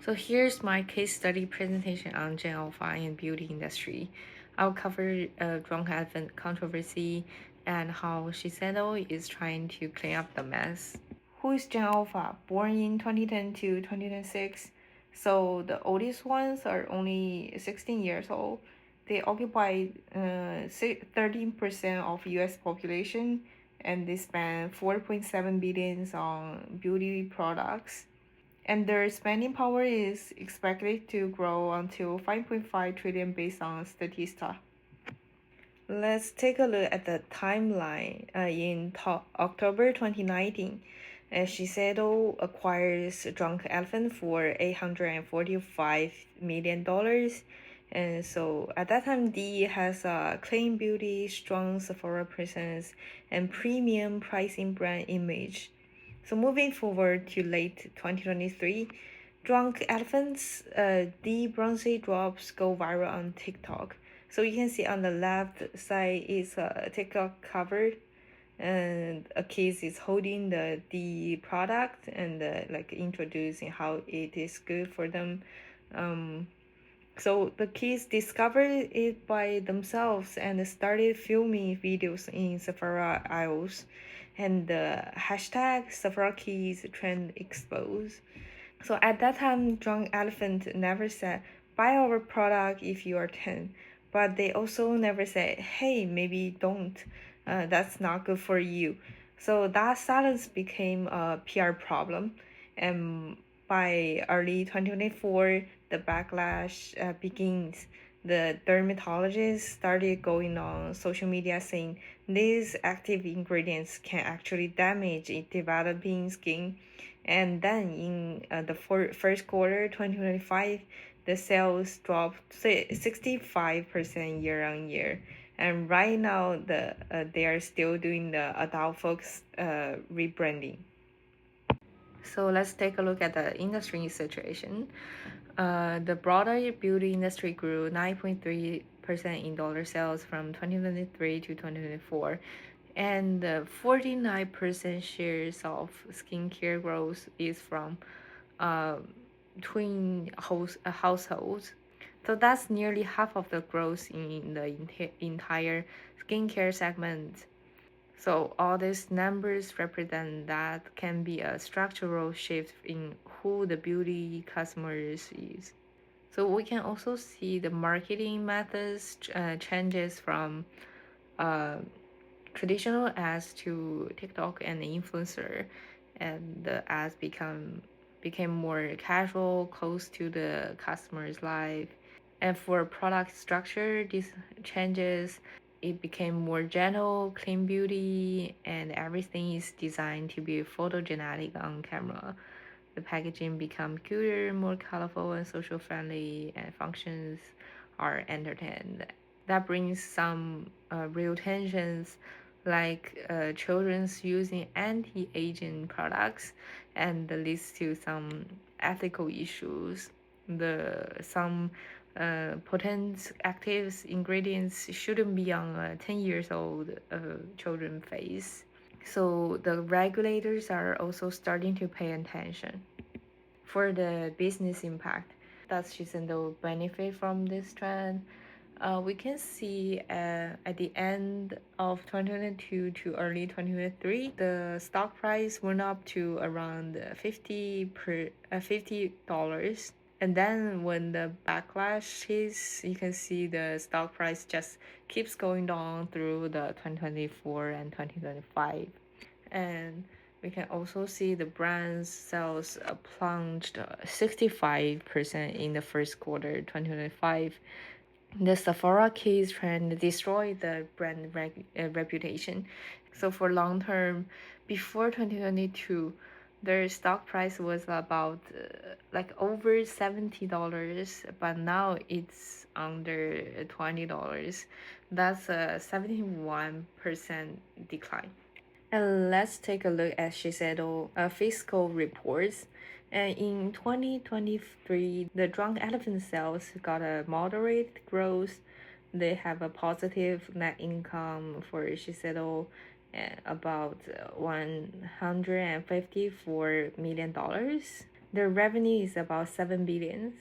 So here's my case study presentation on Gen Alpha in beauty industry. I'll cover drunk elephant controversy and how Shiseido is trying to clean up the mess. Who is Gen Alpha? Born in 2010 to 2006. So the oldest ones are only 16 years old. They occupy 13% of US population and they spend 4.7 billion on beauty products, and their spending power is expected to grow until 5.5 trillion based on Statista. Let's take a look at the timeline. In October 2019, Shiseido acquires Drunk Elephant for $845 million. And so at that time, D has a clean beauty, strong Sephora presence, and premium pricing brand image. So moving forward to late 2023, Drunk Elephants, the bronzy drops go viral on TikTok. So you can see on the left side is a TikTok cover, and a kid is holding the product and like introducing how it is good for them. Um, so the kids discovered it by themselves and started filming videos in Sephora aisles, and the hashtag Sephora Kids trend exposed. So at that time, Drunk Elephant never said, buy our product if you are 10. But they also never said, hey, maybe don't. That's not good for you. So that silence became a PR problem. And by early 2024, the backlash begins. The dermatologists started going on social media saying these active ingredients can actually damage developing skin. And then in the first quarter 2025, the sales dropped 65% year on year. And right now, they are still doing the adult folks rebranding. So let's take a look at the industry situation. The broader beauty industry grew 9.3% in dollar sales from 2023 to 2024, and 49% shares of skincare growth is from uh, households. So that's nearly half of the growth in the entire skincare segment. So all these numbers represent that can be a structural shift in who the beauty customers is. So we can also see the marketing methods changes from uh, traditional ads to TikTok and influencer, and the ads became more casual, close to the customer's life. And for product structure, these changes, it became more gentle, clean beauty, and everything is designed to be photogenic on camera. The packaging become cuter, more colorful, and social friendly, and functions are entertained. That brings some real tensions, like children's using anti-aging products, and leads to some ethical issues. The some potent active ingredients shouldn't be on a 10 years old children face. So the regulators are also starting to pay attention. For the business impact, does Shiseido benefit from this trend? We can see at the end of 2022 to early 2023, the stock price went up to around $50. And then when the backlash hits, you can see the stock price just keeps going down through the 2024 and 2025. And we can also see the brand's sales plunged 65% in the first quarter 2025. The Sephora case trend destroyed the brand reputation. So for long term, before 2022, their stock price was about like over $70, but now it's under $20. That's a 71% decline. And let's take a look at Shiseido fiscal reports. And in 2023, the Drunk Elephant sales got a moderate growth. They have a positive net income for Shiseido, about $154 million. Their revenue is about $7 billion,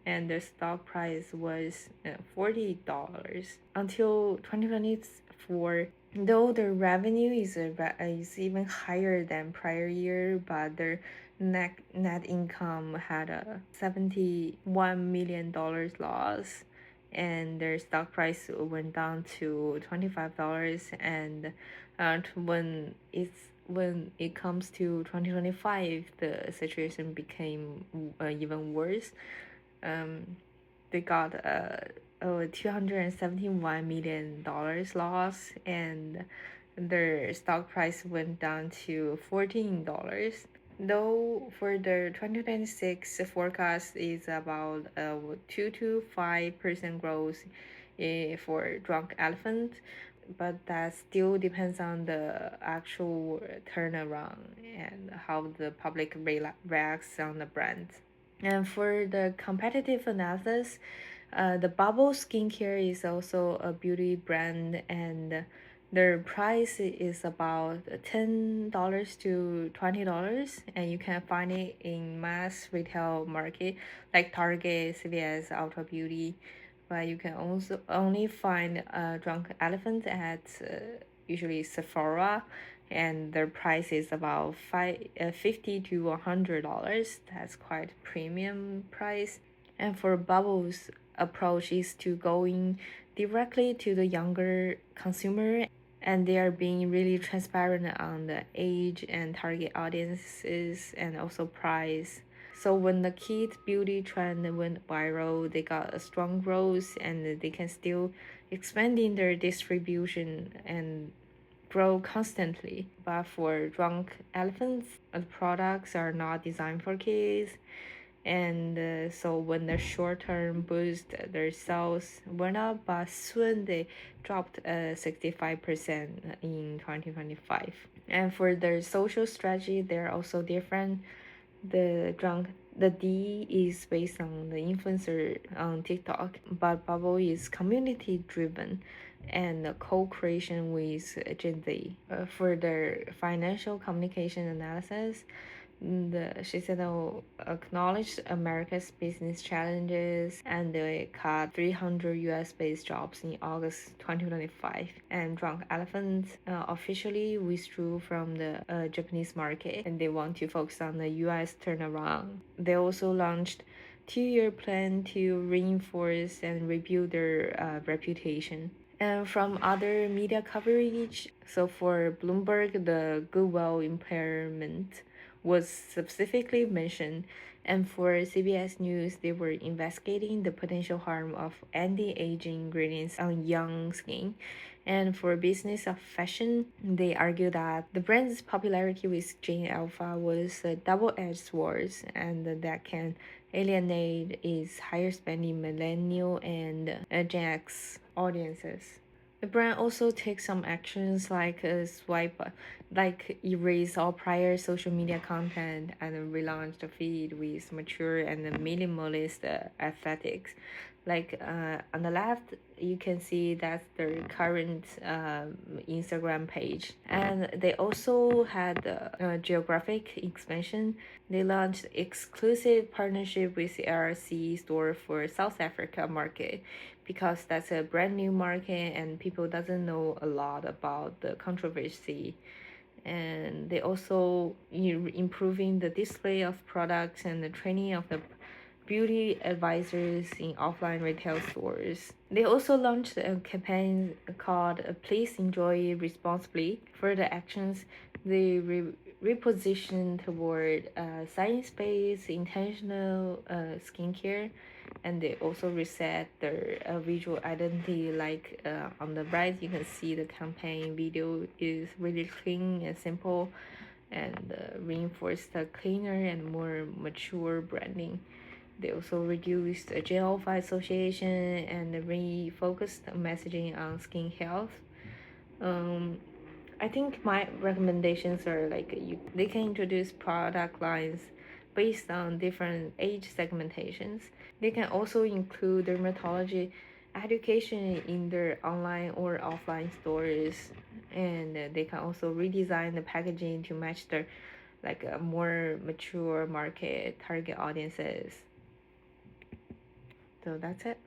and their stock price was $40 until 2024. Though their revenue is even higher than prior year, but their net income had a $71 million loss, and their stock price went down to $25. And when it comes to 2025, the situation became even worse. They got a $271 million loss, and their stock price went down to $14. Though for the 2026 forecast is about 2 to 5% growth for Drunk Elephant, but that still depends on the actual turnaround and how the public reacts on the brand. And for the competitive analysis, the Bubble Skincare is also a beauty brand, and their price is about $10 to $20, and you can find it in mass retail market like Target, CVS, Ulta Beauty. But you can also only find Drunk Elephant at usually Sephora, and their price is about $50 to $100. That's quite premium price. And for Bubbles, approach is to going directly to the younger consumer, and they are being really transparent on the age and target audiences and also price. So when the kid beauty trend went viral, they got a strong growth, and they can still expanding their distribution and grow constantly. But for Drunk Elephants, the products are not designed for kids, and so when the short-term boost, their sales went up, but soon they dropped 65% in 2025. And for their social strategy, they're also different. The D is based on the influencer on TikTok, but Bubble is community driven and co-creation with Gen Z. For their financial communication analysis, she said they'll acknowledge America's business challenges, and they cut 300 US based jobs in August 2025. And Drunk Elephant officially withdrew from the Japanese market, and they want to focus on the US turnaround. They also launched 2-year plan to reinforce and rebuild their reputation. And from other media coverage, so for Bloomberg, the goodwill impairment was specifically mentioned, and for CBS News, they were investigating the potential harm of anti-aging ingredients on young skin. And for Business of Fashion, they argue that the brand's popularity with Gen Alpha was a double-edged sword, and that can alienate its higher spending millennial and Gen X audiences. The brand also takes some actions like erase all prior social media content and relaunch the feed with mature and minimalist aesthetics. On the left, you can see that's their current Instagram page, and they also had geographic expansion. They launched exclusive partnership with ARC store for South Africa market, because that's a brand new market and people doesn't know a lot about the controversy. And they also improving the display of products and the training of the beauty advisors in offline retail stores. They also launched a campaign called Please Enjoy Responsibly. For the actions, they reposition toward science-based intentional skincare, and they also reset their visual identity. On the right, you can see the campaign video is really clean and simple, and reinforce the cleaner and more mature branding. They also reduced the Gen Alpha association and refocused messaging on skin health. I think my recommendations are they can introduce product lines based on different age segmentations. They can also include dermatology education in their online or offline stores, and they can also redesign the packaging to match their like a more mature market target audiences. So that's it.